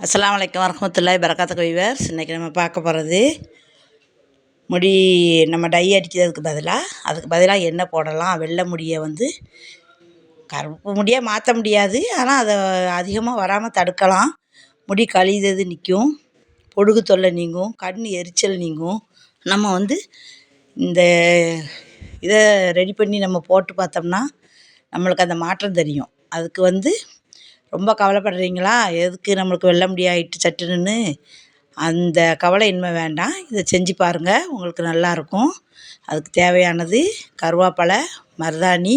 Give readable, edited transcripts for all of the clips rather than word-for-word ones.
அஸ்ஸலாமு அலைக்கும் வரஹ்மத்துல்லாஹி பரகாத்துஹு வியூவர்ஸ். இன்றைக்கி நம்ம பார்க்க போகிறது முடி நம்ம டை அடிக்கிறதுக்கு அதுக்கு பதிலாக என்ன போடலாம். வெள்ளை முடியை கருப்பு முடியாக மாற்ற முடியாது, ஆனால் அதை அதிகமாக வராமல் தடுக்கலாம். முடி கழிதது நிற்கும், பொடுகு தொல்லை நீங்கும், கண் எரிச்சல் நீங்கும். நம்ம இந்த இதை ரெடி பண்ணி நம்ம போட்டு பார்த்தோம்னா நம்மளுக்கு அந்த மாற்றம் தெரியும். அதுக்கு ரொம்ப கவலைப்படுறீங்களா, எதுக்கு நம்மளுக்கு வெள்ளை முடி ஆகிட்டு சட்டுன்னு, அந்த கவலை இனிமே வேண்டாம். இதை செஞ்சு பாருங்கள், உங்களுக்கு நல்லாயிருக்கும். அதுக்கு தேவையானது கருவேப்பிலை, மருதாணி,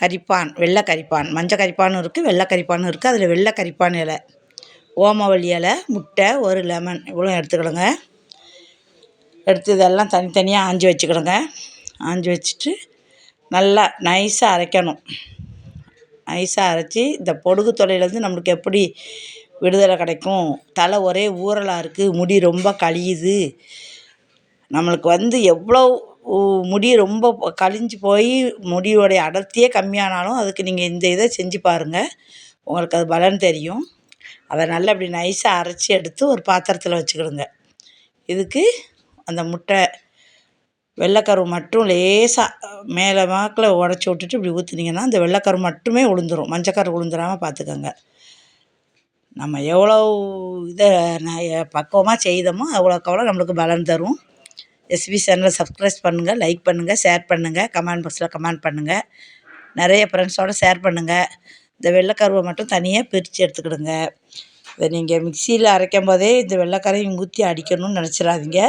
கரிப்பான், வெள்ளை கரிப்பான், மஞ்சள் கரிப்பானும் இருக்குது, வெள்ளை கரிப்பானும் இருக்குது. அதில் வெள்ளை கரிப்பான் இலை, ஓமவல்லி இலை, முட்டை, ஒரு லெமன், இவ்வளோ எடுத்துக்கிடுங்க. எடுத்து இதெல்லாம் தனித்தனியாக ஆஞ்சி வச்சுக்கிடுங்க. ஆஞ்சி வச்சுட்டு நல்லா நைஸாக அரைக்கணும். நைஸாக அரைச்சி இந்த பொடுகு தொல்லையிலேருந்து நம்மளுக்கு எப்படி விடுதலை கிடைக்கும். தலை ஒரே ஊறலாக இருக்குது, முடி ரொம்ப கழியுது, நம்மளுக்கு எவ்வளோ முடி ரொம்ப கழிஞ்சு போய் முடியோடைய அடர்த்தியே கம்மியானாலும் அதுக்கு நீங்கள் இந்த இதை செஞ்சு பாருங்கள், உங்களுக்கு அது பலன் தெரியும். அதை நல்லா இப்படி நைஸாக அரைச்சி எடுத்து ஒரு பாத்திரத்தில் வச்சுக்கிடுங்க. இதுக்கு அந்த முட்டை வெள்ளைக்கரு மட்டும் லேசாக மேலே வாக்கில் உடச்சி விட்டுட்டு இப்படி ஊற்றுனீங்கன்னா அந்த வெள்ளைக்கரு மட்டுமே உளுந்துடும், மஞ்சக்கரு உளுந்துடாமல் பார்த்துக்கோங்க. நம்ம எவ்வளோ இதை பக்குவமாக செய்தோமோ அவ்வளோக்கு நம்மளுக்கு பலன் தரும். எஸ்பி சேனலை சப்ஸ்கிரைப் பண்ணுங்கள், லைக் பண்ணுங்கள், ஷேர் பண்ணுங்கள், கமெண்ட் பாக்ஸில் கமெண்ட் பண்ணுங்கள், நிறைய ஃப்ரெண்ட்ஸோடு ஷேர் பண்ணுங்கள். இந்த வெள்ளைக்கருவை மட்டும் தனியாக பிரித்து எடுத்துக்கிடுங்க. இதை நீங்கள் மிக்சியில் அரைக்கும் போதே இந்த வெள்ளைக்கரையும் ஊற்றி அடிக்கணும்னு நினச்சிடாதீங்க.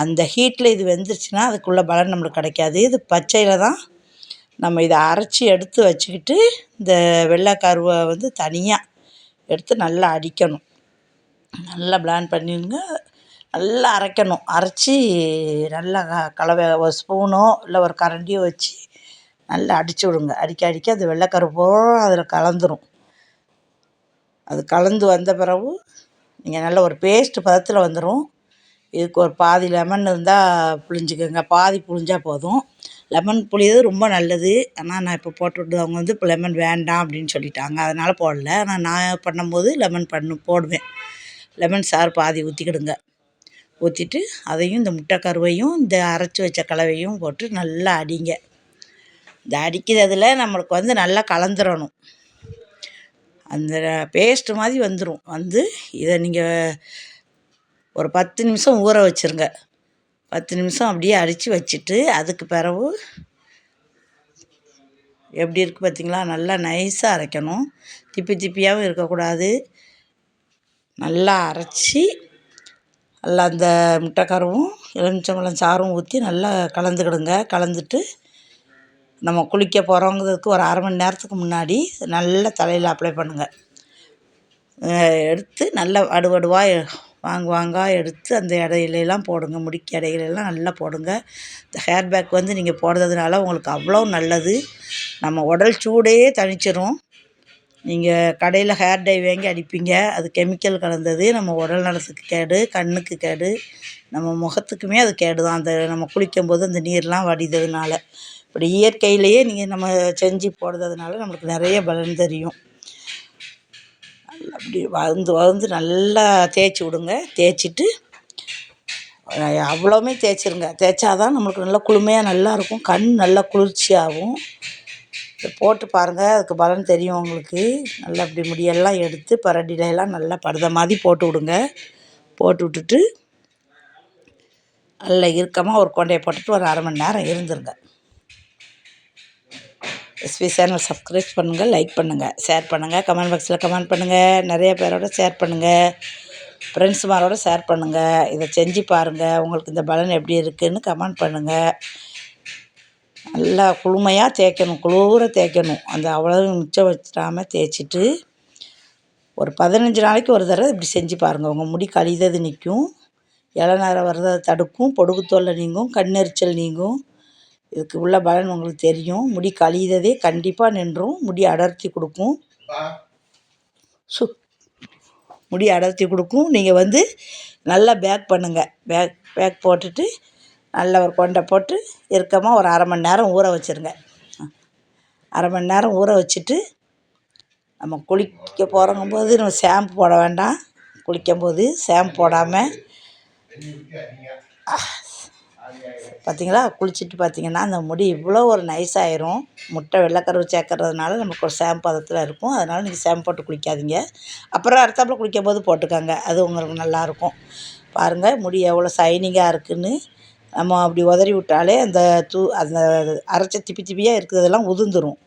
அந்த ஹீட்டில் இது வெந்துருச்சுன்னா அதுக்குள்ளே பலன் நம்மளுக்கு கிடைக்காது. இது பச்சையில் தான் நம்ம இதை அரைச்சி எடுத்து வச்சுக்கிட்டு இந்த வெள்ளைக்கருவை தனியாக எடுத்து நல்லா அடிக்கணும். நல்லா பிளான் பண்ணிடுங்க, நல்லா அரைக்கணும். அரைச்சி நல்லா கலவை ஒரு ஸ்பூனோ இல்லை ஒரு கரண்டியோ வச்சு நல்லா அடித்து விடுங்க. அடிக்க அது வெள்ளைக்கரு போல் அதில் கலந்துரும். அது கலந்து வந்த பிறகு நீங்கள் நல்ல ஒரு பேஸ்ட்டு பதத்தில் வந்துடும். இதுக்கு ஒரு பாதி லெமன் இருந்தால் புழிஞ்சிக்கோங்க, பாதி புழிஞ்சால் போதும். லெமன் புழியது ரொம்ப நல்லது, ஆனால் நான் இப்போ போட்டுவிட்டு அவங்க இப்போ லெமன் வேண்டாம் அப்படின்னு சொல்லிட்டாங்க, அதனால் போடல. ஆனால் நான் பண்ணும்போது லெமன் போடுவேன். லெமன் சாறு பாதி ஊற்றிக்கிடுங்க. ஊற்றிட்டு அதையும் இந்த முட்டை கருவையும் இந்த அரைச்சி வச்ச கலவையும் போட்டு நல்லா அடிங்க. இந்த அடிக்கிறதுல நம்மளுக்கு நல்லா கலந்துடணும். அந்த பேஸ்ட்டு மாதிரி வந்துடும். இதை நீங்கள் ஒரு 10 நிமிஷம் ஊற வச்சுருங்க. 10 நிமிஷம் அப்படியே அடித்து வச்சுட்டு அதுக்கு பிறகு எப்படி இருக்குது பார்த்திங்களா, நல்லா நைஸாக அரைக்கணும். திப்பியாகவும் இருக்கக்கூடாது. நல்லா அரைச்சி நல்லா அந்த முட்டைக்கருவும் எலுமிச்சம்பழம் சாறும் ஊற்றி நல்லா கலந்துக்கிடுங்க. கலந்துட்டு நம்ம குளிக்க போகிறோங்கிறதுக்கு ஒரு அரை மணி நேரத்துக்கு முன்னாடி நல்லா தலையில் அப்ளை பண்ணுங்கள். எடுத்து நல்லா வடுவாக வாங்காக எடுத்து அந்த இடையிலெல்லாம் போடுங்க. முடிக்கு இடையிலெல்லாம் நல்லா போடுங்க. இந்த ஹேர் பேக் நீங்கள் போடுறதுனால உங்களுக்கு அவ்வளோ நல்லது. நம்ம உடல் சூடே தணிச்சிரும். நீங்கள் கடையில் ஹேர் டை வாங்கி அடிப்பீங்க, அது கெமிக்கல் கலந்தது, நம்ம உடல் நலத்துக்கு கேடு, கண்ணுக்கு கேடு, நம்ம முகத்துக்குமே அது கேடு தான். அந்த நம்ம குளிக்கும்போது அந்த நீர்லாம் வடிததுனால. இப்படி இயற்கையிலேயே நீங்கள் நம்ம செஞ்சு போடுறதுனால நம்மளுக்கு நிறைய பலன் தெரியும். அப்படி நல்லா தேய்ச்சி விடுங்க. தேய்ச்சிட்டு அவ்வளோவுமே தேய்ச்சிருங்க. தேய்ச்சாதான் நம்மளுக்கு நல்லா குளுமையாக நல்லாயிருக்கும், கண் நல்லா குளிர்ச்சியாகும். இதை போட்டு பாருங்கள், அதுக்கு பலன் தெரியும் உங்களுக்கு. நல்லா அப்படி முடியெல்லாம் எடுத்து பரடியிலலாம் நல்லா படுத மாதிரி போட்டு விடுங்க. போட்டு விட்டுட்டு நல்லா இறுக்கமாக ஒரு கொண்டையை போட்டுட்டு ஒரு அரை மணி நேரம் இருந்துருங்க. எஸ்பி சேனல் சப்ஸ்கிரைப் பண்ணுங்கள், லைக் பண்ணுங்கள், ஷேர் பண்ணுங்கள், கமெண்ட் பாக்ஸில் கமெண்ட் பண்ணுங்கள், நிறைய பேரோட ஷேர் பண்ணுங்கள், ஃப்ரெண்ட்ஸுமாரோட ஷேர் பண்ணுங்கள். இதை செஞ்சு பாருங்கள், உங்களுக்கு இந்த பலன் எப்படி இருக்குதுன்னு கமெண்ட் பண்ணுங்கள். நல்லா குளுமையாக தேய்க்கணும், குளூர தேய்க்கணும். அந்த அவ்வளோ மிச்சம் வச்சிடாமல் தேய்ச்சிட்டு ஒரு 15 நாளைக்கு ஒரு தடவை இப்படி செஞ்சு பாருங்கள். உங்கள் முடி கழிதது நிற்கும், இளநரை வர்றதை தடுக்கும், பொடுகு தொல்லை நீங்கும், கண்ணெரிச்சல் நீங்கும். இதுக்கு உள்ள பலன் உங்களுக்கு தெரியும். முடி கழிததே கண்டிப்பாக நின்றும். முடி அடர்த்தி கொடுக்கும், முடி அடர்த்தி கொடுக்கும். நீங்கள் நல்லா பேக் பண்ணுங்கள். பேக் போட்டுட்டு நல்லா ஒரு கொண்டை போட்டு இறுக்கமாக ஒரு அரை மணி நேரம் ஊற வச்சுருங்க. அரை மணி நேரம் ஊற வச்சுட்டு நம்ம குளிக்க போகிறோங்கும்போது நம்ம ஷாம்பு போட வேண்டாம். குளிக்கும்போது ஷாம்பு போடாமல் பார்த்திங்களா, குளிச்சுட்டு பார்த்திங்கன்னா அந்த முடி இவ்வளோ ஒரு நைஸாயிரும். முட்டை வெள்ளைக்கருவு சேர்க்கறதுனால நமக்கு ஒரு ஷாம்பு பதத்தில் இருக்கும். அதனால் நீங்கள் ஷாம்பு போட்டு குளிக்காதீங்க. அப்புறம் அடுத்தாப்புல குளிக்கும்போது போட்டுக்கோங்க, அது உங்களுக்கு நல்லாயிருக்கும். பாருங்கள் முடி எவ்வளோ ஷைனிங்காக இருக்குதுன்னு. நம்ம அப்படி உதறி விட்டாலே அந்த அந்த அரைச்ச திப்பி திப்பியாக இருக்கிறதெல்லாம் உதிர்ந்துடும்.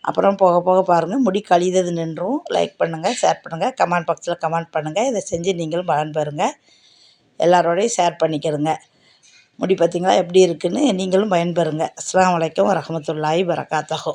அப்புறம் போக போக பாருங்கள் முடி கழிதது நின்றும். லைக் பண்ணுங்கள், ஷேர் பண்ணுங்கள், கமெண்ட் பாக்ஸில் கமெண்ட் பண்ணுங்கள். இதை செஞ்சு நீங்களும் பயன்பெறுங்க. எல்லாரோடையும் ஷேர் பண்ணிக்கிறங்க. முடி பார்த்திங்களா எப்படி இருக்குதுன்னு, நீங்களும் பயன்பெறுங்க. அஸ்ஸலாமு அலைக்கும் வரஹ்மத்துல்லாஹி வரகாத்துஹு.